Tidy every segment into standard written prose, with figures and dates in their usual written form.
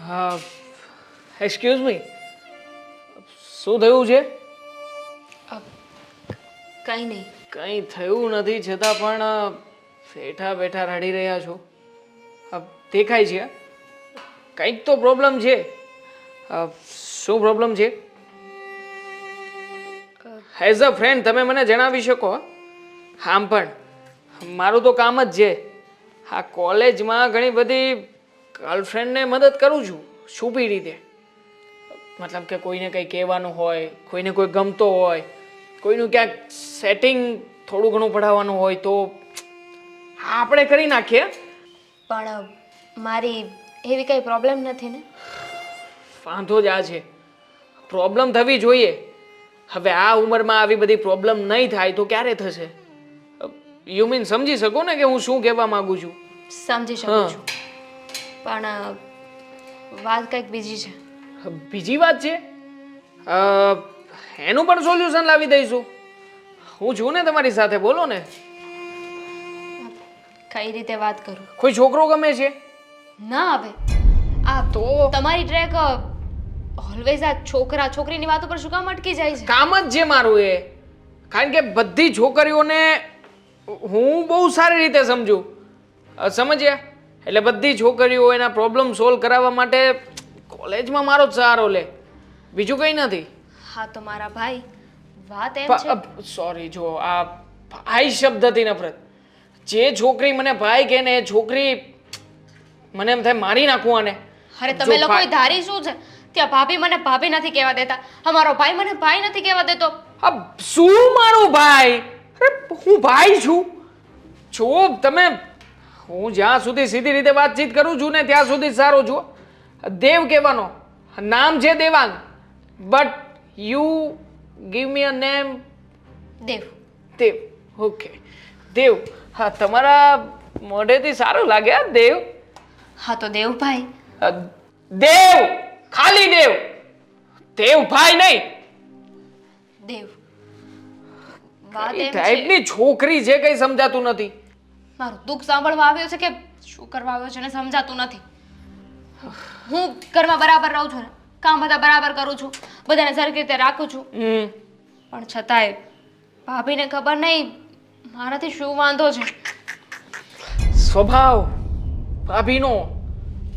હા, excuse me, શું થયું છે? કંઈ નહીં. કંઈ થયું નથી છતાં પણ બેઠા બેઠા રડી રહ્યા છો. દેખાય છે કંઈક તો પ્રોબ્લેમ છે. શું પ્રોબ્લેમ છે? એઝ અ ફ્રેન્ડ તમે મને જણાવી શકો? આમ પણ મારું તો કામ જ છે. આ કોલેજમાં ઘણી બધી ગર્લફ્રેન્ડને મદદ કરું છું. છુપી રીતે. મતલબ કે કોઈને કંઈ કહેવાનું હોય, કોઈને કોઈ ગમતો હોય, કોઈનું ક્યાંક સેટિંગ થોડું ઘણું પઢાવવાનું હોય તો આપણે કરી નાખીએ. પણ મારી એવી કંઈ પ્રોબ્લેમ નથી ને? વાંધો જ આ છે. પ્રોબ્લેમ થવી જોઈએ. હવે આ ઉંમરમાં આવી બધી પ્રોબ્લેમ નહીં થાય તો ક્યારે થશે? યુ મીન સમજી શકો ને કે હું શું કહેવા માંગુ છું? સમજી શકું છું. પણ વાત કંઈક બીજી છે. બીજી વાત છે? એનું પણ સોલ્યુશન લાવી દઈશું. હું છું ને તમારી સાથે, બોલો ને. કઈ રીતે વાત કરું? કોઈ છોકરો ગમે છે? ના હવે આ તો તમારી ટ્રેક ઓલવેઝ આ છોકરા છોકરીની વાત ઉપર શું કામ અટકી જાય છે? કામ જ છે મારું એ. કારણ કે બધી છોકરીઓને હું બહુ સારી રીતે સમજું. સમજ્યા? એટલે બધી છોકરીઓ એના પ્રોબ્લેમ સોલ્વ કરાવવા માટે કોલેજમાં મારો જ સહારો લે, બીજું કંઈ નથી. હા તો મારા ભાઈ, વાત એમ છે. સોરી, જો આ ભાઈ શબ્દથી નફરત. જે છોકરી મને ભાઈ કહે ને એ છોકરી મને એમ થાય મારી નાખું આને. અરે તમે લોકો ધારી શું છે? ત્યાં ભાભી મને ભાભી નથી કહેવા દેતા, અમારો ભાઈ મને ભાઈ નથી કહેવા દેતો. શું મારો ભાઈ? અરે હું ભાઈ છું. જો તમે, હું જ્યાં સુધી સીધી રીતે વાતચીત કરું છું ને ત્યાં સુધી સારો છું. દેવ કહેવાનો, નામ છે Devang, but you give me a name Dev. Dev, okay Dev. હા, તમારા મોઢેથી સારું લાગે આ દેવ. હા તો દેવભાઈ. દેવ, ખાલી દેવ, દેવભાઈ નહીં. દેવ. વાત એમ છે, ટાઈપની છોકરી છે કઈ સમજાતું નથી. મારું દુઃખ સાંભળવા આવ્યો છે કે શું કરવા આવ્યો છે ને સમજાતું નથી. હું ઘરમાં બરાબર રહું છું ને, કામ બધા બરાબર કરું છું, બધાને સરખી રીતે રાખું છું, પણ છતાંય ભાભીને ખબર નહીં મારાથી શું વાંધો છે. સ્વભાવ ભાભીનો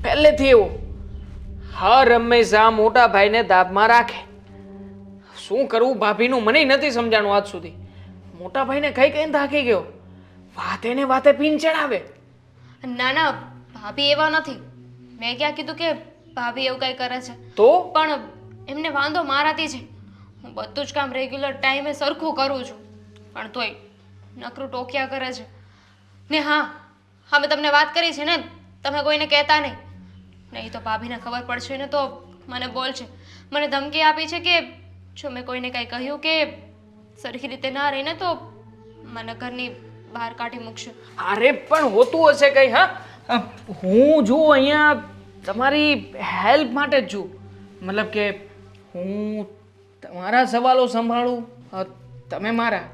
પહેલેથી એવો, હર હંમેશા મોટા ભાઈને દાબમાં રાખે. શું કરવું ભાભીનું મને નથી સમજાણું આજ સુધી. મોટા ભાઈને કઈ કઈને થાકી ગયો, વાતે ને વાતે પીન ચડાવે. ના ના, ભાભી એવા નથી. મેં ક્યાં કીધું કે ભાભી એવું કંઈ કરે છે? તો પણ એમને વાંધો મારાથી છે. હું બધું જ કામ રેગ્યુલર ટાઈમે સરખું કરું છું, પણ તોય નકરું ટોક્યા કરે છે. ને હા, મેં તમને વાત કરી છે ને, તમે કોઈને કહેતા નહીં તો ભાભીને ખબર પડશે ને તો મને બોલશે, મને ધમકી આપી છે કે જો મેં કોઈને કંઈ કહ્યું કે સરખી રીતે ના રહીને તો મને ઘરની બહાર કાઢી મૂકશે. અરે પણ હોતું હશે કઈ. હા, હું જો અહીંયા તમારી હેલ્પ માટે જ છું. મતલબ કે હું તમારા સવાલો સંભાળું, તમે મારા.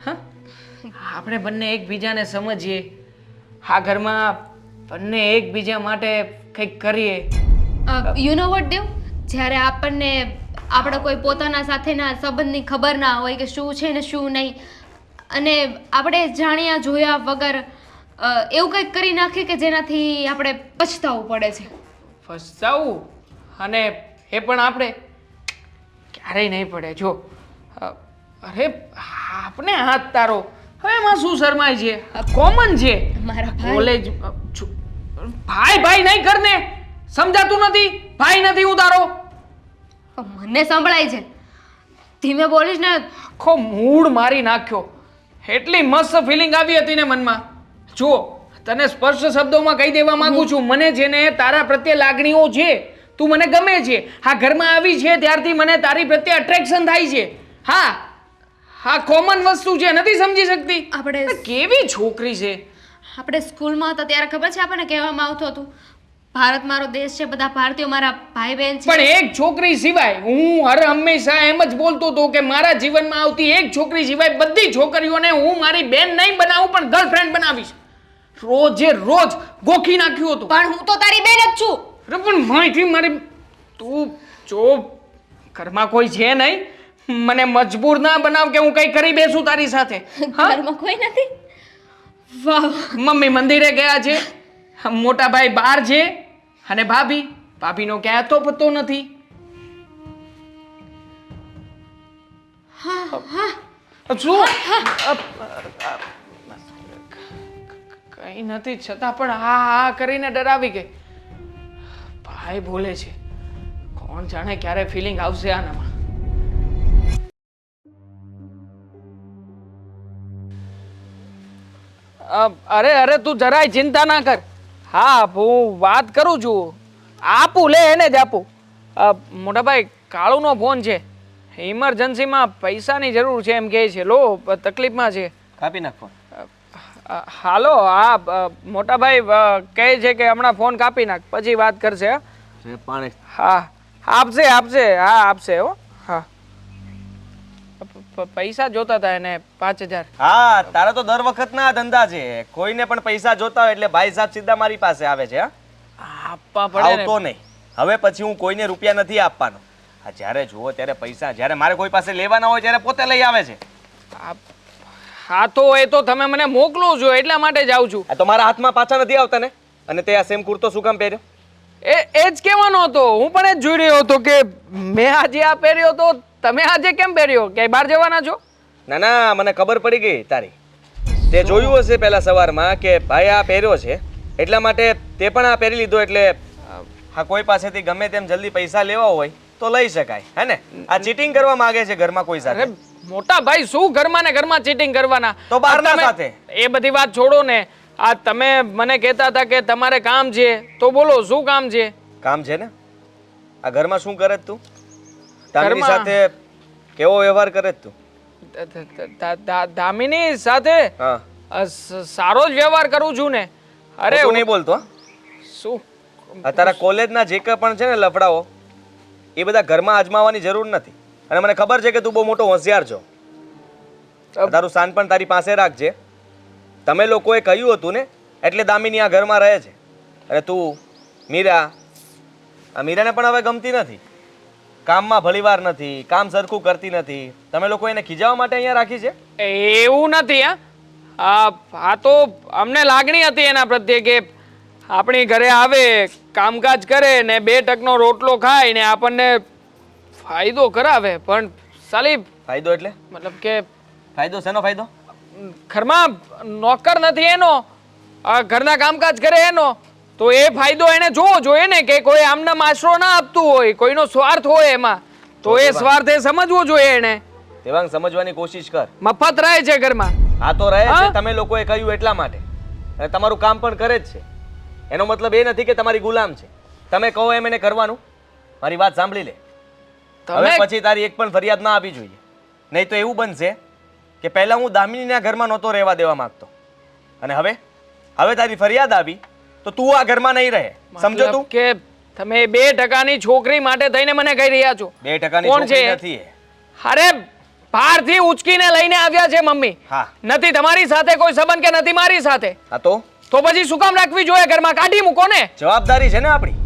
હા, આપણે બંને એકબીજાને સમજીએ, આ ઘરમાં બંને એકબીજા માટે કંઈક કરીએ. યુ નો વોટ દેવ, જ્યારે આપણને આપણા કોઈ પોતાના સાથેના સંબંધની ખબર ના હોય કે શું છે ને શું નહીં, અને આપણે જાણ્યા જોયા વગર એવું કંઈક કરી નાખીએ કે જેનાથી આપણે પછતાવું પડે છે. પછતાવું? અને એ પણ આપણે ક્યારેય નહીં પડે. જો અરે આપણે હાથ તારો, હવે એમાં શું શરમાય છે? કોમન છે. મારા ભાઈ. કોલેજ ભાઈ ભાઈ નહીં કરને, સમજાતું નથી? ભાઈ નથી હું તારો. મને સંભળાય છે, ધીમે બોલીશ ને. આખો મૂડ મારી નાખ્યો. એટલી મસ્ત ફિલિંગ આવી હતી ને મનમાં. જો તને સ્પર્શ શબ્દોમાં કહી દેવા માંગુ છું, મને છે ને તારા પ્રત્યે લાગણીઓ છે. તું મને ગમે છે. આ ઘરમાં આવી છે ત્યારથી મને તારી પ્રત્યે અટ્રેક્શન થાય છે. હા, કોમન વસ્તુ છે, નથી સમજી શકતી? આપણે કેવી છોકરી છે. આપણે સ્કૂલમાં હતા ત્યારે ખબર છે આપણને કહેવામાં આવતું હતું ભારત મારો દેશ છે, બધા ભારતીયો મારા ભાઈ બહેન છે. પણ એક છોકરી સિવાય હું હર હંમેશા એમ જ બોલતો હતો કે મારા જીવનમાં આવતી એક છોકરી સિવાય બધી છોકરીઓને હું મારી બેન નહીં બનાવું પણ ગર્લફ્રેન્ડ બનાવીશ. રોજે રોજ ગોખી નાખ્યું હતું. પણ હું તો તારી બેન જ છું. અરે પણ માહિતી મારી તું જો ઘરમાં કોઈ છે નહીં, મને મજબૂર ના બનાવ કે હું કંઈ કરી બેસું તારી સાથે. હા, ઘરમાં કોઈ નથી? વાહ, મમ્મી મંદિરે ગયા છે, મોટા ભાઈ બહાર છે અને ભાભીનો ક્યાં તો પતો નથી. શું કઈ નથી છતાં પણ હા હા કરીને ડરાવી ગઈ. ભાઈ બોલે છે, કોણ જાણે ક્યારે ફિલિંગ આવશે આનામાં. અરે તું જરાય ચિંતા ના કર. હા, હું વાત કરું છું, આપું લે એને જ આપું. મોટાભાઈ કાળુનો ફોન છે, ઇમરજન્સીમાં પૈસાની જરૂર છે એમ કહે છે. લો, તકલીફમાં છે. કાપી નાખ ફોન. હાલો, હા મોટાભાઈ કહે છે કે હમણાં ફોન કાપી નાખ, પછી વાત કરશે. હા? પાણી. હા, આપશે. હા, આપશે. હો, હા. પૈસા જોતા હતા એને 5000. હા, તારા તો દર વખતના આ ધંધા છે. કોઈને પણ પૈસા જોતા હોય એટલે ભાઈ સાહેબ સીધા મારી પાસે આવે છે. હા, આપવા પડે ને. આવતો નહીં. હવે પછી હું કોઈને રૂપિયા નથી આપવાનો. આ જ્યારે જુઓ ત્યારે પૈસા, જ્યારે મારે કોઈ પાસે લેવાના હોય ત્યારે પોતે લઈ આવે છે. હા, તો એ તો તમે મને મોકલો છો એટલા માટે જ આવું છું. આ તો મારા હાથમાં પાછા નથી આવતા ને. અને તે આ સેમ કુર્તો શું કામ પહેર્યો? એ જ કહેવાનો હતો. હું પણ એ જ જોઈ રહ્યો હતો કે મેં આજે આ પહેર્યો તો તમે આજે કેમ પહેર્યો? ક્યાંય બહાર જવાના છો? ના, મને ખબર પડી ગઈ તારી. તે જોયું હશે પહેલા સવારમાં કે ભાઈ આ પહેર્યો છે, એટલા માટે તે પણ આ પહેરી લીધો. એટલે હા, કોઈ પાસેથી ગમે તેમ જલ્દી પૈસા લેવા હોય તો લઈ શકાય, હે ને? આ ચીટિંગ કરવા માંગે છે ઘરમાં કોઈ સાથે. મોટા ભાઈ, શું ઘરમાં ને ઘરમાં ચીટિંગ કરવાના? તો બહારના સાથે. એ બધી વાત છોડો ને. આ તમે મને કહેતા હતા કે તમારે કામ છે, તો બોલો શું કામ છે? કામ છે ને. આ ઘરમાં શું કરે છે તું? તારી સાથે કેવો વ્યવહાર કરે છે તું? દામિની સાથે હા, સારો જ વ્યવહાર કરું છું ને. અરે તું નહીં બોલતો. શું આ તારા કોલેજના જે કંઈ પણ છે ને લફડાઓ, એ બધા ઘરમાં અજમાવવાની જરૂર નથી. અને મને ખબર છે કે તું બહુ મોટો હોશિયાર છો. તારું શાન પણ તારી પાસે રાખજે. તમે લોકોએ કહ્યું હતું ને, એટલે દામિની આ ઘરમાં રહે છે. અને તું મીરાને પણ હવે ગમતી નથી. કામમાં ભલીવાર નથી, કામ સરખું કરતી નથી. તમે લોકો એને ખીજાવવા માટે અહીંયા રાખી છે? એવું નથી. હા, તો અમને લાગણી હતી એના પ્રત્યે કે આપણી ઘરે આવે, કામકાજ કરે ને 2 ટકનો રોટલો ખાય ને આપણને ફાયદો કરાવે. પણ સાલી ફાયદો એટલે? મતલબ કે ફાયદો શેનો ફાયદો? ઘરમાં નોકર નથી એનો, ઘરના કામકાજ કરે એનો, તો એ ફાયદો એને જોવો જોઈએ ને કે કોઈ આમનામ આશરો ના આપતું હોય, કોઈનો સ્વાર્થ હોય એમાં, તો એ સ્વાર્થ એ સમજવો જોઈએ એને. તેવાંગ સમજવાની કોશિશ કર. મફત રહે છે ઘરમાં. હા, તો રહે છે. તમે લોકોએ કહ્યું એટલા માટે. અને તમારું કામ પણ કરે જ છે. એનો મતલબ એ નથી કે તમારી ગુલામ છે. તમે કહો એમ એને કરવાનું. મારી વાત સાંભળી લે. હવે પછી તારી એક પણ ફરિયાદ ના આપવી જોઈએ. નહીં તો એવું બનશે કે પહેલા હું દામિનીના ઘરમાં નહોતો રહેવા દેવા માંગતો, અને હવે તારી ફરિયાદ આવી તો તું આ ઘરમાં નહીં રહે. સમજો તું? કે તમે 2 ટકાની છોકરી માટે થઈને મને કહી રહ્યા છો? 2 ટકાની છોકરી નથી એ. અરે બહારથી ઉચકીને લઈને આવ્યા છે મમ્મી. હા. નથી તમારી સાથે કોઈ સંબંધ કે નથી મારી સાથે. હા, તો પછી શું કામ રાખવી જોઈએ ઘરમાં? કાઢી મૂકો ને. જવાબદારી છે ને આપણી.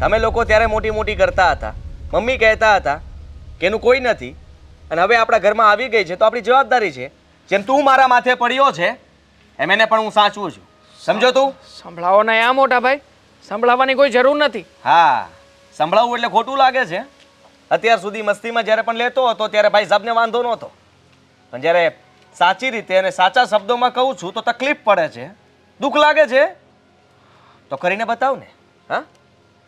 તમે લોકો ત્યારે મોટી કરતા હતા, મમ્મી કહેતા હતા કે એનું કોઈ નથી, અને હવે આપણા ઘરમાં આવી ગઈ છે તો આપણી જવાબદારી છે. જેમ તું મારા માથે પડ્યો છે એમ એને પણ હું સાચવું છું. સમજો તું? સંભળાવો ને આ મોટા ભાઈ, સંભળાવવાની કોઈ જરૂર નથી. હા, સંભળાવવું એટલે ખોટું લાગે છે. અત્યાર સુધી મસ્તીમાં જ્યારે પણ લેતો હતો ત્યારે ભાઈ સાહેબને વાંધો નહોતો, પણ જ્યારે સાચી રીતે અને સાચા શબ્દોમાં કહું છું તો તકલીફ પડે છે, દુઃખ લાગે છે. તો કરીને બતાવ ને. હા,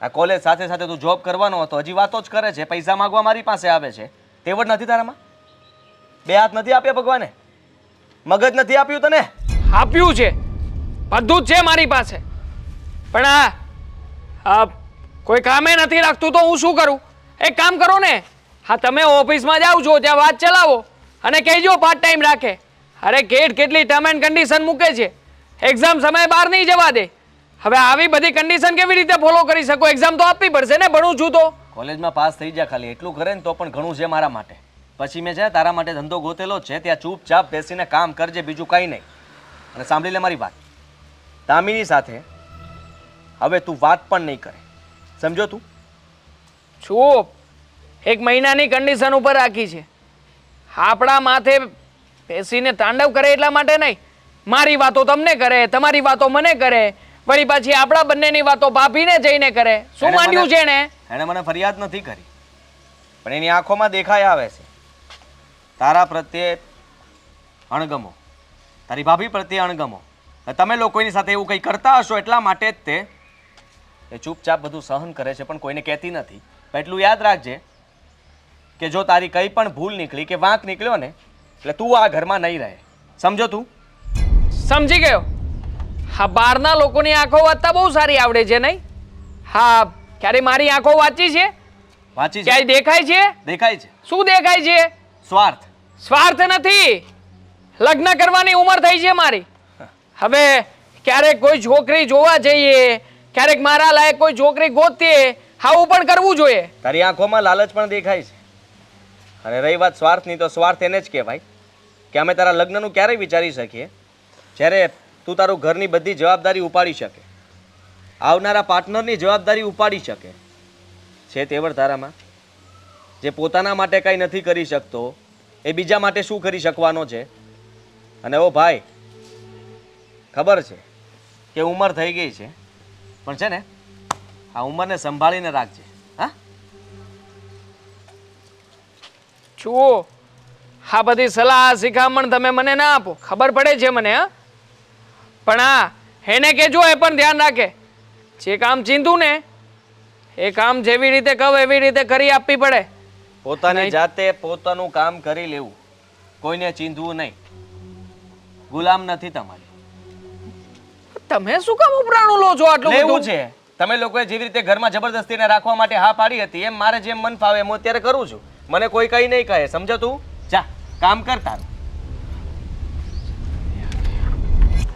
આ કોલેજ સાથે સાથે તું જોબ કરવાનો હતો, હજી વાતો જ કરે છે, પૈસા માંગવા મારી પાસે આવે છે. તેવડ નથી તારામાં? 2 હાથ નથી આપ્યા ભગવાને? મગજ નથી આપ્યું તને? આપ્યું છે, બધું જ છે મારી પાસે, પણ આ કોઈ કામે નથી રાખતું તો હું શું કરું? એક કામ કરો ને, હા તમે ઓફિસમાં જાઓ છો ત્યાં વાત ચલાવો અને કહેજો પાર્ટ ટાઈમ રાખે. અરે કેટલી ટર્મ એન્ડ કન્ડિશન મૂકે છે. એક્ઝામ સમયે બહાર નહીં જવા દે. હવે આવી બધી કન્ડિશન કેવી રીતે ફોલો કરી શકો? એક્ઝામ તો આપવી પડશે ને, ભણું છું તો. કોલેજમાં પાસ થઈ જા, ખાલી એટલું કરે ને તો પણ ઘણું છે મારા માટે. પછી મેં છે તારા માટે ધંધો ગોતેલો છે, ત્યાં ચૂપચાપ બેસીને કામ કરજે, બીજું કંઈ નહીં. અને સાંભળી લે મારી વાત, દામિની સાથે હવે તું વાત પણ નહીં કરે. સમજો તું? ચૂપ. એક મહિનાની કન્ડિશન ઉપર રાખી છે. આપણા માથે બેસીને તાંડવ કરે એટલા માટે નહીં. મારી વાતો તમને કરે, તમારી વાતો મને કરે, વળી પાછી આપણા બંનેની વાતો ભાભીને જઈને કરે. શું એણે માંડ્યું મને- છે ને? એણે મને ફરિયાદ નથી કરી, પણ એની આંખોમાં દેખાઈ આવે છે તારા પ્રત્યે અણગમો, તારી ભાભી પ્રત્યે અણગમો. અને તમે લોકો એની સાથે એવું કંઈ કરતા હશો એટલા માટે જ તે એ ચૂપચાપ બધું સહન કરે છે, પણ કોઈને કહેતી નથી. પણ એટલું યાદ રાખજે કે જો તારી કંઈ પણ ભૂલ નીકળી કે વાંક નીકળ્યો ને, એટલે તું આ ઘરમાં નહીં રહે. સમજો તું? સમજી ગયો. હા, બહારના લોકોની આંખો વાંચતા બહુ સારી આવડે છે નહીં? હા, ક્યારે મારી આંખો વાંચી છે? વાંચી છે? ક્યાંય દેખાય છે? દેખાય છે શું દેખાય છે? સ્વાર્થ. સ્વાર્થ નથી. લગ્ન કરવાની ઉંમર થઈ છે મારી. હવે ક્યારેક કોઈ છોકરી જોવા જઈએ, ક્યારેક મારા લાયક કોઈ છોકરી ગોતીએ, આવું પણ કરવું જોઈએ. તારી આંખોમાં લાલચ પણ દેખાય છે. અને રહી વાત સ્વાર્થની, તો સ્વાર્થ એને જ કહેવાય કે અમે તારા લગ્નનું ક્યારેય વિચારી શકીએ જ્યારે તું તારું ઘરની બધી જવાબદારી ઉપાડી શકે, આવનારા પાર્ટનરની જવાબદારી ઉપાડી શકે. છે તેવડ તારામાં જે પોતાના માટે કાંઈ નથી કરી શકતો એ બીજા માટે શું કરી શકવાનો છે? અને ઓ ભાઈ, ખબર છે કે ઉંમર થઈ ગઈ છે, પણ છે ને આ ઉંમરને સંભાળીને રાખજે. હા, જુઓ, આ બધી સલાહ શિખામણ તમે મને ના આપો, ખબર પડે છે મને. હા, પણ હા, એને કહેજો એ પણ ધ્યાન રાખે. જે કામ ચીંધું ને એ કામ જેવી રીતે કહું એવી રીતે કરી આપવી પડે. પોતાની જાતે પોતાનું કામ કરી લેવું, કોઈને ચીંધવું નહીં. ગુલામ નથી તમારી. તમે શું કામ ઉપરાણું લો છો આટલું લેવું બધું? છે. તમે લોકોએ જેવી રીતે ઘરમાં જબરદસ્તીને રાખવા માટે હા પાડી હતી, એમ મારે જેમ મન ફાવે એમ હું અત્યારે કરું છું. મને કોઈ કઈ નહીં કહે. સમજો તું? જા કામ કર તારું.